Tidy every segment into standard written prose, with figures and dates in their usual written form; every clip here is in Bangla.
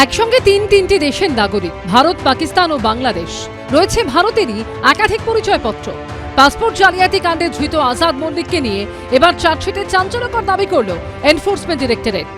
একসঙ্গে তিনটি দেশের নাগরিক, ভারত, পাকিস্তান ও বাংলাদেশ। রয়েছে ভারতেরই একাধিক পরিচয়পত্র। পাসপোর্ট জালিয়াতি কাণ্ডে ধৃত আজাদ মল্লিককে নিয়ে এবার চার্জশিটে চাঞ্চল্যকর দাবি করল এনফোর্সমেন্ট ডিরেক্টরেট।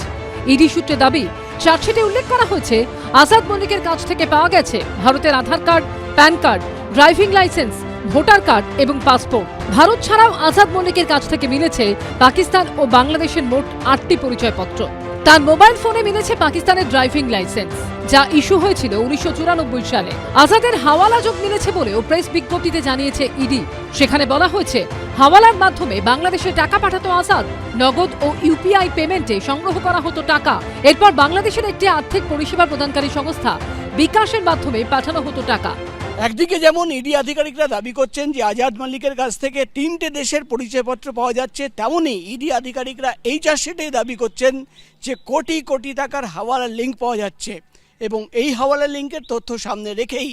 ইডি সূত্রে দাবি, চার্জশিটে উল্লেখ করা হয়েছে আজাদ মল্লিকের কাছ থেকে পাওয়া গেছে ভারতের Aadhaar card, PAN card, driving licence, voter card এবং পাসপোর্ট। ভারত ছাড়াও আজাদ মল্লিকের কাছ থেকে মিলেছে পাকিস্তান ও বাংলাদেশের মোট 8টি পরিচয়পত্র। তার মোবাইল ফোনে মিলেছে পাকিস্তানের ড্রাইভিং লাইসেন্স, যা ইস্যু হয়েছিল 1994 সালে। আজাদের হাওয়ালা যোগ মিলেছে বলেও প্রেস বিজ্ঞপ্তিতে জানিয়েছে ইডি। সেখানে বলা হয়েছে, হাওয়ালার মাধ্যমে বাংলাদেশে টাকা পাঠাতো আজাদ। নগদ ও ইউপিআই পেমেন্টে সংগ্রহ করা হতো টাকা। এরপর বাংলাদেশের একটি আর্থিক পরিষেবা প্রদানকারী সংস্থা বিকাশের মাধ্যমে পাঠানো হতো টাকা। একদিকে যেমন ইডি আধিকারিকরা দাবি করছেন যে আজাদ মল্লিকের কাছ থেকে 3টে দেশের পরিচয়পত্র পাওয়া যাচ্ছে, তেমনই ইডি আধিকারিকরা এই চার্জশিটে দাবি করছেন যে কোটি কোটি টাকার হাওয়ালার লিঙ্ক পাওয়া যাচ্ছে এবং এই হাওয়ালার লিঙ্কের তথ্য সামনে রেখেই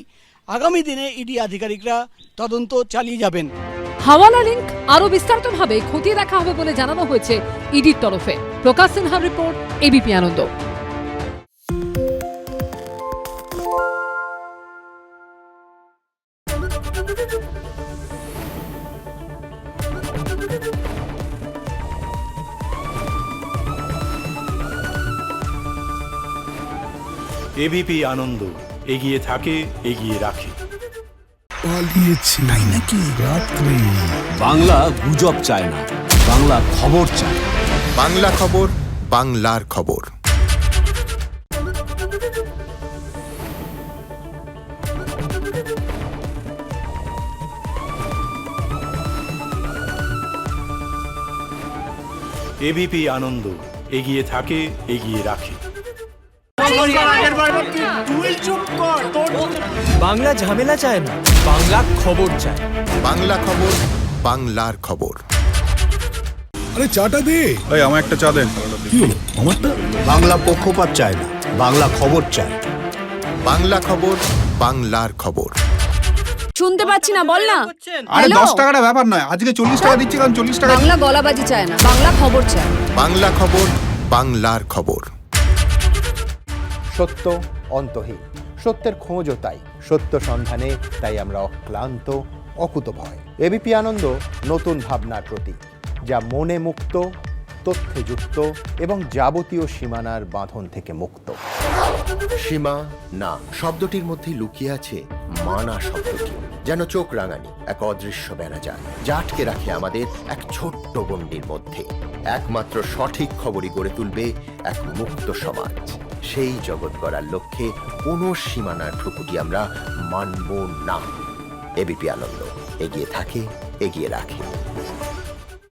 আগামী দিনে ইডি আধিকারিকরা তদন্ত চালিয়ে যাবেন। হাওয়ালা লিঙ্ক আরও বিস্তারিতভাবে খতিয়ে দেখা হবে বলে জানানো হয়েছে ইডির তরফে। প্রকাশ সিনহার রিপোর্ট, এবিপি আনন্দ। এবিপি আনন্দ, এগিয়ে থাকে, এগিয়ে রাখে। পালিয়েছে তাই নাকি? রাত্রে বাংলা গুজব চায় না, বাংলা খবর চায়। বাংলা খবর, বাংলার খবর। এবিপি আনন্দ, এগিয়ে থাকে, এগিয়ে রাখে। বাংলা ঝামেলা চায় না, বাংলা খবর চায়। বাংলা খবর, বাংলার খবর। আরে চাটা দে। এই আমার একটা চা দেন। কি হলো আমারটা? বাংলা পক্ষপাত চায় না, বাংলা খবর চায়। বাংলা খবর, বাংলার খবর। শুনতে পাচ্ছি না, বল না। আরে 10 টাকাটা ব্যাপার নয়, আজকে 40 টাকা দিচ্ছি, কারণ 40 টাকা। বাংলা গলাবাজি চায় না, বাংলা খবর চায়। বাংলা খবর, বাংলার খবর। সত্য অন্তহীন, সত্যের খোঁজও তাই, সত্য সন্ধানে তাই আমরা অক্লান্ত, অকুতভয়। এবিপি আনন্দ নতুন ভাবনার প্রতীক, যা মনে মুক্ত, তথ্যে যুক্ত এবং যাবতীয় সীমানার বাঁধন থেকে মুক্ত। সীমা না শব্দটির মধ্যে লুকিয়ে আছে মানা শব্দটি, যেন চোখ রাঙানি এক অদৃশ্য বেড়াজাল, যা আটকে রাখে আমাদের এক ছোট্ট গণ্ডির মধ্যে। একমাত্র সঠিক খবরই গড়ে তুলবে এক মুক্ত সমাজ। সেই জগৎ গড়ার লক্ষ্যে কোনো সীমানার ঠুকুটি আমরা মানব না। এবিপি আনন্দ, এগিয়ে থাকে, এগিয়ে রাখে।